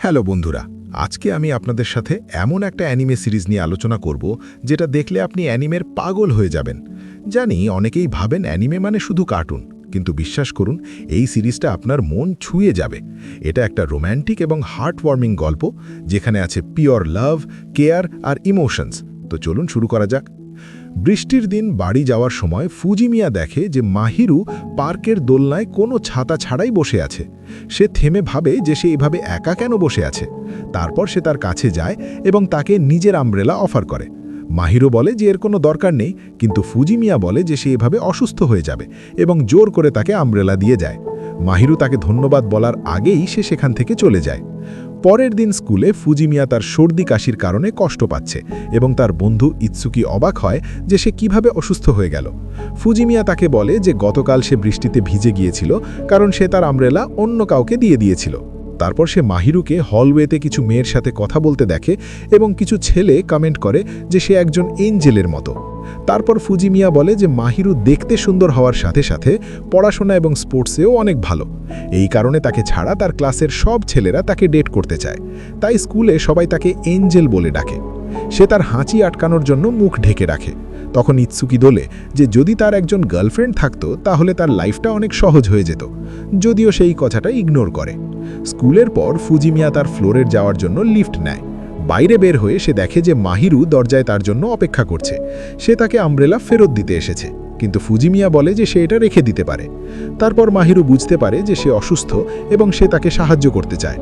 Hello বন্ধুরা, আজকে আমি আপনাদের সাথে এমন একটা অ্যানিমে সিরিজ নিয়ে আলোচনা করব যেটা দেখলে আপনি অ্যানিমের পাগল হয়ে যাবেন। জানি অনেকেই ভাবেন অ্যানিমে মানে শুধু কার্টুন, কিন্তু বিশ্বাস করুন এই সিরিজটা আপনার মন ছুঁয়ে যাবে। এটা একটা রোম্যান্টিক এবং হার্ট ওয়ার্মিং গল্প যেখানে আছে পিওর লাভ, কেয়ার আর ইমোশনস। তো চলুন শুরু করা যাক। বৃষ্টির দিন বাড়ি যাওয়ার সময় ফুজিমিয়া দেখে যে মাহিরু পার্কের দোলনায় কোনো ছাতা ছাড়াই বসে আছে। সে থেমে ভাবে যে সে এভাবে একা কেন বসে আছে। তারপর সে তার কাছে যায় এবং তাকে নিজের আমব্রেলা অফার করে। মাহিরু বলে যে এর কোনো দরকার নেই, কিন্তু ফুজিমিয়া বলে যে সে এভাবে অসুস্থ হয়ে যাবে এবং জোর করে তাকে আমব্রেলা দিয়ে যায়। মাহিরু তাকে ধন্যবাদ বলার আগেই সে সেখান থেকে চলে যায়। পরের দিন স্কুলে ফুজিমিয়া তার সর্দি কাশির কারণে কষ্ট পাচ্ছে এবং তার বন্ধু ইৎসুকি অবাক হয় যে সে কিভাবে অসুস্থ হয়ে গেল। ফুজিমিয়া তাকে বলে যে গতকাল সে বৃষ্টিতে ভিজে গিয়েছিল কারণ সে তার আমব্রেলা অন্য কাউকে দিয়ে দিয়েছিল। তারপর সে মাহিরুকে হলওয়েতে কিছু মেয়ের সাথে কথা বলতে দেখে এবং কিছু ছেলে কমেন্ট করে যে সে একজন এঞ্জেলের মতো। তারপর ফুজিমিয়া বলে যে মাহিরু দেখতে সুন্দর হওয়ার সাথে সাথে পড়াশোনা এবং স্পোর্টসেও অনেক ভালো। এই কারণে তাকে ছাড়া তার ক্লাসের সব ছেলেরা তাকে ডেট করতে চায়, তাই স্কুলে সবাই তাকে এঞ্জেল বলে ডাকে। সে তার হাঁচি আটকানোর জন্য মুখ ঢেকে রাখে। তখন ইৎসুকি দোলে যে যদি তার একজন গার্লফ্রেন্ড থাকতো তাহলে তার লাইফটা অনেক সহজ হয়ে যেত, যদিও সেই কথাটা ইগনোর করে। স্কুলের পর ফুজিমিয়া তার ফ্লোরের যাওয়ার জন্য লিফট নেয়। বাইরে বের হয়ে সে দেখে যে মাহিরু দরজায় তার জন্য অপেক্ষা করছে। সে তাকে আমব্রেলা ফেরত দিতে এসেছে, কিন্তু ফুজিমিয়া বলে যে সে এটা রেখে দিতে পারে। তারপর মাহিরু বুঝতে পারে যে সে অসুস্থ এবং সে তাকে সাহায্য করতে চায়,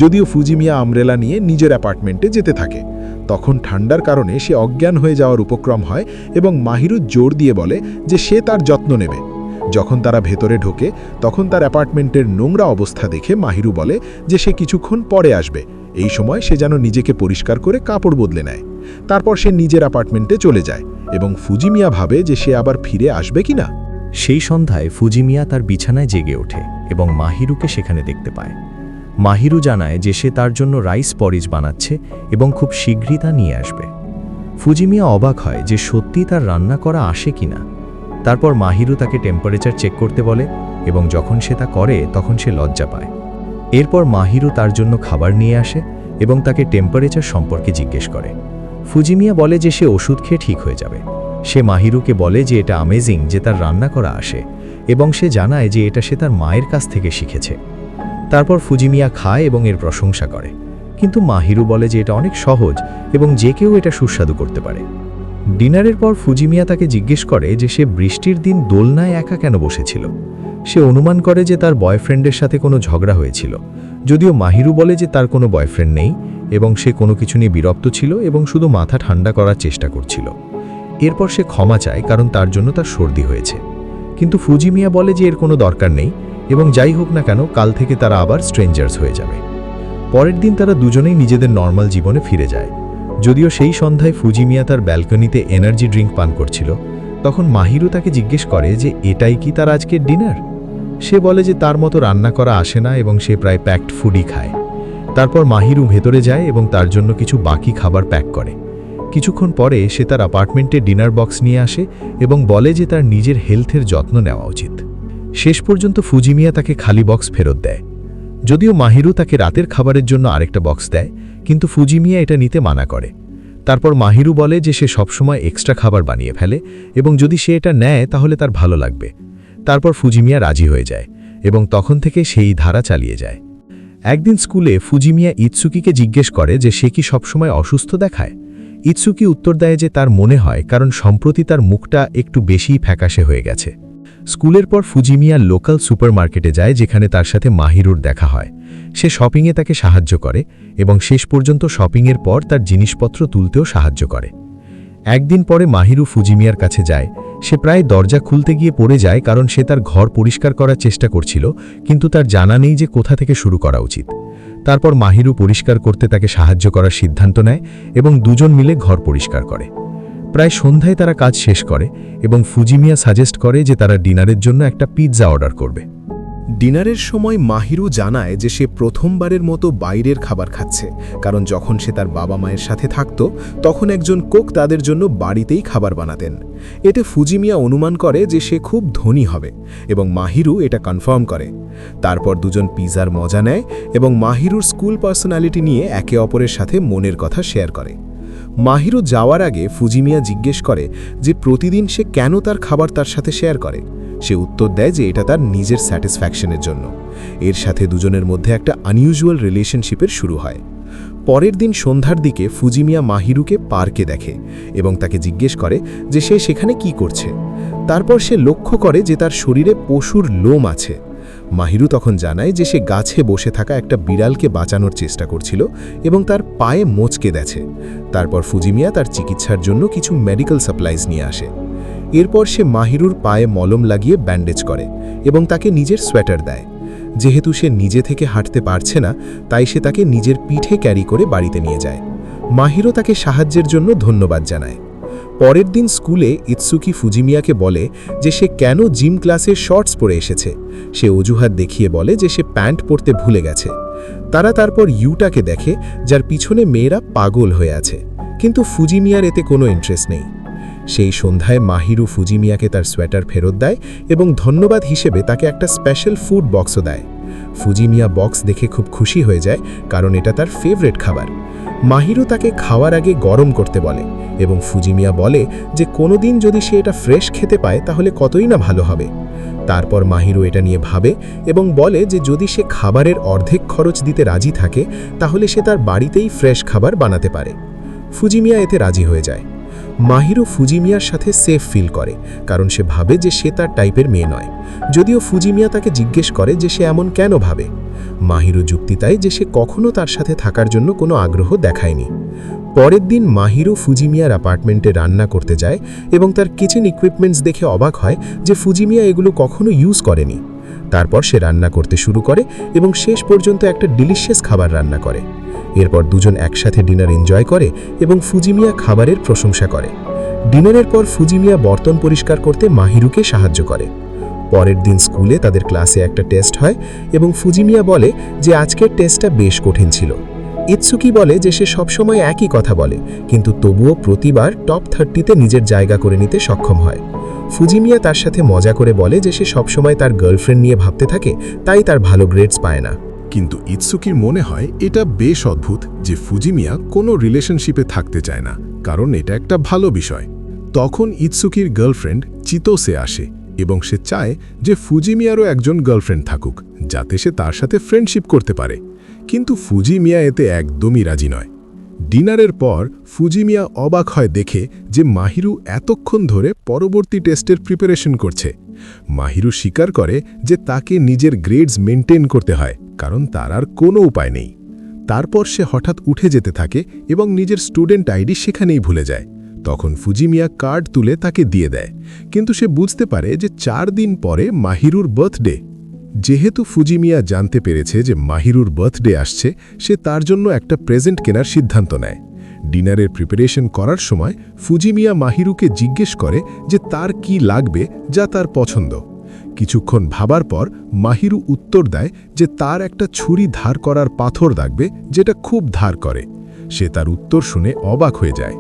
যদিও ফুজিমিয়া আমব্রেলা নিয়ে নিজের অ্যাপার্টমেন্টে যেতে থাকে। তখন ঠান্ডার কারণে সে অজ্ঞান হয়ে যাওয়ার উপক্রম হয় এবং মাহিরু জোর দিয়ে বলে যে সে তার যত্ন নেবে। যখন তারা ভেতরে ঢোকে তখন তার অ্যাপার্টমেন্টের নোংরা অবস্থা দেখে মাহিরু বলে যে সে কিছুক্ষণ পরে আসবে। এই সময় সে যেন নিজেকে পরিষ্কার করে কাপড় বদলে নেয়। তারপর সে নিজের অ্যাপার্টমেন্টে চলে যায় এবং ফুজিমিয়া ভাবে যে সে আবার ফিরে আসবে কিনা। সেই সন্ধ্যায় ফুজিমিয়া তার বিছানায় জেগে ওঠে এবং মাহিরুকে সেখানে দেখতে পায়। মাহিরু জানায় যে সে তার জন্য রাইস পরিজ বানাচ্ছে এবং খুব শীঘ্রই তা নিয়ে আসবে। ফুজিমিয়া অবাক হয় যে সত্যি তার রান্না করা আসে কিনা। তারপর মাহিরু তাকে টেম্পারেচার চেক করতে বলে এবং যখন সে তা করে তখন সে লজ্জা পায়। এরপর মাহিরু তার জন্য খাবার নিয়ে আসে এবং তাকে টেম্পারেচার সম্পর্কে জিজ্ঞেস করে। ফুজিমিয়া বলে যে সে ওষুধ খেয়ে ঠিক হয়ে যাবে। সে মাহিরুকে বলে যে এটা অ্যামেজিং যে তার রান্না করা আসে এবং সে জানায় যে এটা সে তার মায়ের কাছ থেকে শিখেছে। তারপর ফুজিমিয়া খায় এবং এর প্রশংসা করে, কিন্তু মাহিরু বলে যে এটা অনেক সহজ এবং যে কেউ এটা সুস্বাদু করতে পারে। ডিনারের পর ফুজিমিয়া তাকে জিজ্ঞেস করে যে সে বৃষ্টির দিন দোলনায় একা কেন বসেছিল। সে অনুমান করে যে তার বয়ফ্রেন্ডের সাথে কোনো ঝগড়া হয়েছিল, যদিও মাহিরু বলে যে তার কোনো বয়ফ্রেন্ড নেই এবং সে কোনো কিছু নিয়ে বিরক্ত ছিল এবং শুধু মাথা ঠান্ডা করার চেষ্টা করছিল। এরপর সে ক্ষমা চায় কারণ তার জন্য তার সর্দি হয়েছে, কিন্তু ফুজিমিয়া বলে যে এর কোনো দরকার নেই এবং যাই হোক না কেন কাল থেকে তারা আবার স্ট্রেঞ্জার্স হয়ে যাবে। পরের দিন তারা দুজনেই নিজেদের নর্মাল জীবনে ফিরে যায়। যদিও সেই সন্ধ্যায় ফুজিমিয়া তার ব্যালকনিতে এনার্জি ড্রিঙ্ক পান করছিল, তখন মাহিরু তাকে জিজ্ঞেস করে যে এটাই কি তার আজকের ডিনার। সে বলে যে তার মতো রান্না করা আসে না এবং সে প্রায় প্যাকড ফুডই খায়। তারপর মাহিরু ভেতরে যায় এবং তার জন্য কিছু বাকি খাবার প্যাক করে। কিছুক্ষণ পরে সে তার অ্যাপার্টমেন্টে ডিনার বক্স নিয়ে আসে এবং বলে যে তার নিজের হেলথের যত্ন নেওয়া উচিত। শেষ পর্যন্ত ফুজিমিয়া তাকে খালি বক্স ফেরত দেয়। যদিও মাহিরু তাকে রাতের খাবারের জন্য আরেকটা বক্স দেয়, কিন্তু ফুজিমিয়া এটা নিতে মানা করে। তারপর মাহিরু বলে যে সে সবসময় এক্সট্রা খাবার বানিয়ে ফেলে এবং যদি সে এটা নেয় তাহলে তার ভালো লাগবে। তারপর ফুজিমিয়া রাজি হয়ে যায় এবং তখন থেকে সেই ধারা চালিয়ে যায়। একদিন স্কুলে ফুজিমিয়া ইৎসুকিকে জিজ্ঞেস করে যে সে কি সবসময় অসুস্থ দেখায়। ইৎসুকি উত্তর দেয় যে তার মনে হয় কারণ সম্প্রতি তার মুখটা একটু বেশিই ফ্যাকাশে হয়ে গেছে। স্কুলের পর ফুজিমিয়া লোকাল সুপারমার্কেটে যায় যেখানে তার সাথে মাহিরুর দেখা হয়। সে শপিংয়ে তাকে সাহায্য করে এবং শেষ পর্যন্ত শপিংয়ের পর তার জিনিসপত্র তুলতেও সাহায্য করে। একদিন পরে মাহিরু ফুজিমিয়ার কাছে যায়। সে প্রায় দরজা খুলতে গিয়ে পড়ে যায় কারণ সে তার ঘর পরিষ্কার করার চেষ্টা করছিল, কিন্তু তার জানা নেই যে কোথা থেকে শুরু করা উচিত। তারপর মাহিরু পরিষ্কার করতে তাকে সাহায্য করার সিদ্ধান্ত নেয় এবং দুজন মিলে ঘর পরিষ্কার করে। প্রায় সন্ধ্যায় তারা কাজ শেষ করে এবং ফুজিমিয়া সাজেস্ট করে যে তারা ডিনারের জন্য একটা পিৎজা অর্ডার করবে। ডিনারের সময় মাহিরু জানায় যে সে প্রথমবারের মতো বাইরের খাবার খাচ্ছে, কারণ যখন সে তার বাবা মায়ের সাথে থাকত তখন একজন কোক তাদের জন্য বাড়িতেই খাবার বানাতেন। এতে ফুজিমিয়া অনুমান করে যে সে খুব ধনী হবে এবং মাহিরু এটা কনফার্ম করে। তারপর দুজন পিজার মজা নেয় এবং মাহিরুর স্কুল পার্সোনালিটি নিয়ে একে অপরের সাথে মনের কথা শেয়ার করে। মাহিরু যাওয়ার আগে ফুজিমিয়া জিজ্ঞেস করে যে প্রতিদিন সে কেন তার খাবার তার সাথে শেয়ার করে। সে উত্তর দেয় যে এটা তার নিজের স্যাটিসফ্যাকশনের জন্য। এর সাথে দুজনের মধ্যে একটা আনইউজুয়াল রিলেশনশিপের শুরু হয়। পরের দিন সন্ধ্যার দিকে ফুজিমিয়া মাহিরুকে পার্কে দেখে এবং তাকে জিজ্ঞেস করে যে সে সেখানে কি করছে। তারপর সে লক্ষ্য করে যে তার শরীরে পশুর লোম আছে। মাহিরু তখন জানায় যে সে গাছে বসে থাকা একটা বিড়ালকে বাঁচানোর চেষ্টা করছিল এবং তার পায়ে মোচকে দেছে। তারপর ফুজিমিয়া তার চিকিৎসার জন্য কিছু মেডিকেল সাপ্লাইজ নিয়ে আসে। এরপর সে মাহিরুর পায়ে মলম লাগিয়ে ব্যান্ডেজ করে এবং তাকে নিজের সোয়েটার দেয়। যেহেতু সে নিজে থেকে হাঁটতে পারছে না, তাই সে তাকে নিজের পিঠে ক্যারি করে বাড়িতে নিয়ে যায়। মাহিরু তাকে সাহায্যের জন্য ধন্যবাদ জানায়। পরের দিন স্কুলে ইৎসুকি ফুজিমিয়াকে বলে যে সে কেন জিম ক্লাসে শর্টস পরে এসেছে। সে অজুহাত দেখিয়ে বলে যে সে প্যান্ট পরতে ভুলে গেছে। তারা তারপর ইউটাকে দেখে, যার পিছনে মেয়েরা পাগল হয়ে আছে, কিন্তু ফুজিমিয়ার এতে কোনো ইন্টারেস্ট নেই। সেই সন্ধ্যায় মাহিরু ফুজিমিয়াকে তার সোয়েটার ফেরত দেয় এবং ধন্যবাদ হিসেবে তাকে একটা স্পেশাল ফুড বক্সও দেয়। ফুজিমিয়া বক্স দেখে খুব খুশি হয়ে যায়, কারণ এটা তার ফেভারিট খাবার। মাহিরু তাকে খাওয়ার আগে গরম করতে বলে এবং ফুজিমিয়া বলে যে কোনোদিন যদি সে এটা ফ্রেশ খেতে পায় তাহলে কতই না ভালো হবে। তারপর মাহিরু এটা নিয়ে ভাবে এবং বলে যে যদি সে খাবারের অর্ধেক খরচ দিতে রাজি থাকে তাহলে সে তার বাড়িতেই ফ্রেশ খাবার বানাতে পারে। ফুজিমিয়া এতে রাজি হয়ে যায়। মাহিরু ফুজিমিয়ার সাথে সেফ ফিল করে, কারণ সে ভাবে যে সে তার টাইপের মেয়ে নয়। যদিও ফুজিমিয়া তাকে জিজ্ঞেস করে যে সে এমন কেন ভাবে। মাহিরু যুক্তি দেয় যে সে কখনো তার সাথে থাকার জন্য কোনো আগ্রহ দেখায়নি। পরের দিন মাহিরু ফুজিমিয়ার অ্যাপার্টমেন্টে রান্না করতে যায় এবং তার কিচেন ইকুইপমেন্টস দেখে অবাক হয় যে ফুজিমিয়া এগুলো কখনো ইউজ করেনি। তারপর সে রান্না করতে শুরু করে এবং শেষ পর্যন্ত একটা ডিলিশিয়াস খাবার রান্না করে। এরপর দুজন একসাথে ডিনার এনজয় করে এবং ফুজিমিয়া খাবারের প্রশংসা করে। ডিনারের পর ফুজিমিয়া বর্তন পরিষ্কার করতে মাহিরুকে সাহায্য করে। পরের দিন স্কুলে তাদের ক্লাসে একটা টেস্ট হয় এবং ফুজিমিয়া বলে যে আজকের টেস্টটা বেশ কঠিন ছিল। ইৎসুকি বলে যে সে সবসময় একই কথা বলে, কিন্তু তবুও প্রতিবার টপ 30-তে নিজের জায়গা করে নিতে সক্ষম হয়। ফুজিমিয়া তার সাথে মজা করে বলে যে সে সবসময় তার গার্লফ্রেন্ড নিয়ে ভাবতে থাকে, তাই তার ভালো গ্রেডস পায় না। কিন্তু ইৎসুকির মনে হয় এটা বেশ অদ্ভুত যে ফুজিমিয়া কোনো রিলেশনশিপে থাকতে চায় না, কারণ এটা একটা ভালো বিষয়। তখন ইৎসুকির গার্লফ্রেন্ড চিতোসে আসে এবং সে চায় যে ফুজিমিয়ারও একজন গার্লফ্রেন্ড থাকুক, যাতে সে তার সাথে ফ্রেন্ডশিপ করতে পারে। কিন্তু ফুজিমিয়া এতে একদমই রাজি নয়। ডিনারের পর ফুজিমিয়া অবাক হয় দেখে যে মাহিরু এতক্ষণ ধরে পরবর্তী টেস্টের প্রিপারেশন করছে। মাহিরু স্বীকার করে যে তাকে নিজের গ্রেডস মেনটেন করতে হয়, কারণ তার আর কোনো উপায় নেই। তারপর সে হঠাৎ উঠে যেতে থাকে এবং নিজের স্টুডেন্ট আইডি সেখানেই ভুলে যায়। তখন ফুজিমিয়া কার্ড তুলে তাকে দিয়ে দেয়, কিন্তু সে বুঝতে পারে যে 4 দিন পরে মাহিরুর বার্থডে। যেহেতু ফুজিমিয়া জানতে পেরেছে যে মাহিরুর বার্থডে আসছে, সে তার জন্য একটা প্রেজেন্ট কেনার সিদ্ধান্ত নেয়। ডিনারের প্রিপারেশন করার সময় ফুজিমিয়া মাহিরুকে জিজ্ঞেস করে যে তার কি লাগবে যা তার পছন্দ। কিছুক্ষণ ভাবার পর মাহিরু উত্তর দেয় যে তার একটা ছুরি ধার করার পাথর লাগবে, যেটা খুব ধার করে। সে তার উত্তর শুনে অবাক হয়ে যায়।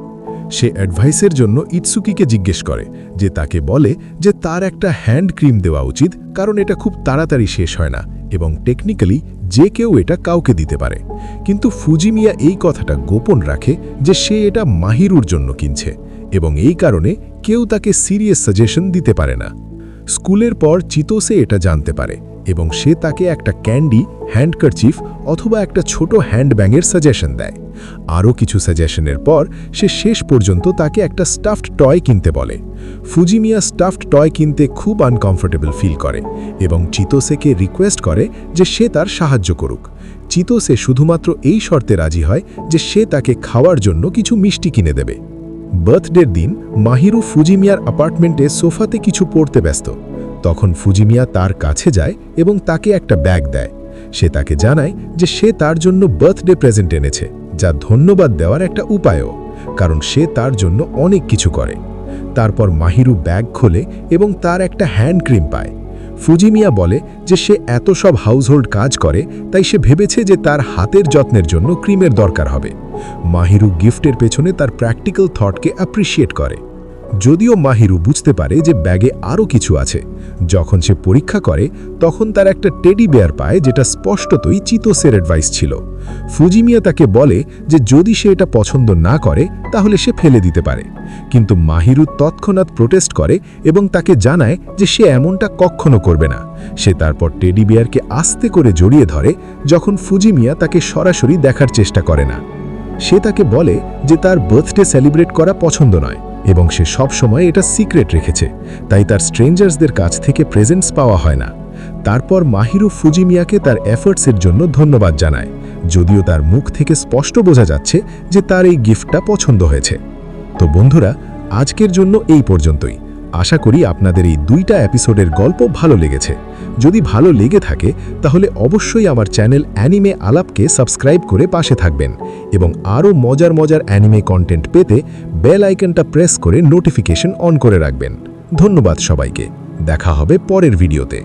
সে অ্যাডভাইসের জন্য ইৎসুকিকে জিজ্ঞেস করে, যে তাকে বলে যে তার একটা হ্যান্ড ক্রিম দেওয়া উচিত, কারণ এটা খুব তাড়াতাড়ি শেষ হয় না এবং টেকনিক্যালি যে কেউ এটা কাউকে দিতে পারে। কিন্তু ফুজিমিয়া এই কথাটা গোপন রাখে যে সে এটা মাহিরুর জন্য কিনছে এবং এই কারণে কেউ তাকে সিরিয়াস সাজেশন দিতে পারে না। স্কুলের পর চিতোসে এটা জানতে পারে এবং সে তাকে একটা ক্যান্ডি, হ্যান্ডকারচিফ অথবা একটা ছোট হ্যান্ডব্যাগের সাজেশন দেয়। আরও কিছু সাজেশনের পর সে শেষ পর্যন্ত তাকে একটা স্টাফড টয় কিনতে বলে। ফুজিমিয়া স্টাফড টয় কিনতে খুব আনকমফোর্টেবল ফিল করে এবং চিতোসেকে রিকোয়েস্ট করে যে সে তার সাহায্য করুক। চিতোসে শুধুমাত্র এই শর্তে রাজি হয় যে সে তাকে খাওয়ার জন্য কিছু মিষ্টি কিনে দেবে। বার্থডের দিন মাহিরু ফুজিমিয়ার অ্যাপার্টমেন্টে সোফাতে কিছু পড়তে ব্যস্ত। তখন ফুজিমিয়া তার কাছে যায় এবং তাকে একটা ব্যাগ দেয়। সে তাকে জানায় যে সে তার জন্য বার্থডে প্রেজেন্ট এনেছে, যা ধন্যবাদ দেওয়ার একটা উপায়ও, কারণ সে তার জন্য অনেক কিছু করে। তারপর মাহিরু ব্যাগ খোলে এবং তার একটা হ্যান্ড ক্রিম পায়। ফুজিমিয়া বলে যে সে এত সব হাউসহোল্ড কাজ করে, তাই সে ভেবেছে যে তার হাতের যত্নের জন্য ক্রিমের দরকার হবে। মাহিরু গিফটের পেছনে তার প্র্যাকটিক্যাল থটকে অ্যাপ্রিশিয়েট করে। যদিও মাহিরু বুঝতে পারে যে ব্যাগে আরও কিছু আছে। যখন সে পরীক্ষা করে তখন তার একটা টেডি বেয়ার পায়, যেটা স্পষ্টতই চিতোসের অ্যাডভাইস ছিল। ফুজিমিয়া তাকে বলে যে যদি সে এটা পছন্দ না করে তাহলে সে ফেলে দিতে পারে, কিন্তু মাহিরু তৎক্ষণাৎ প্রোটেস্ট করে এবং তাকে জানায় যে সে এমনটা কখনো করবে না। সে তারপর টেডি বেয়ারকে আস্তে করে জড়িয়ে ধরে, যখন ফুজিমিয়া তাকে সরাসরি দেখার চেষ্টা করে না। সে তাকে বলে যে তার বার্থডে সেলিব্রেট করা পছন্দ নয় এবং সে সব সময় এটা সিক্রেট রেখেছে, তাই তার স্ট্রেঞ্জার্সদের কাছ থেকে প্রেজেন্টস পাওয়া হয় না। তারপর মাহিরু ফুজিমিয়াকে তার এফর্টসের জন্য ধন্যবাদ জানায়, যদিও তার মুখ থেকে স্পষ্ট বোঝা যাচ্ছে যে তার এই গিফটটা পছন্দ হয়েছে। তো বন্ধুরা, আজকের জন্য এই পর্যন্তই। আশা করি আপনাদের এই 2টা এপিসোডের গল্প ভালো লেগেছে। যদি ভালো লেগে থাকে তাহলে অবশ্যই আমার চ্যানেল অ্যানিমে আলাপকে সাবস্ক্রাইব করে পাশে থাকবেন এবং আরও মজার মজার অ্যানিমে কন্টেন্ট পেতে বেল আইকনটা প্রেস করে নোটিফিকেশন অন করে রাখবেন। ধন্যবাদ সবাইকে, দেখা হবে পরের ভিডিওতে।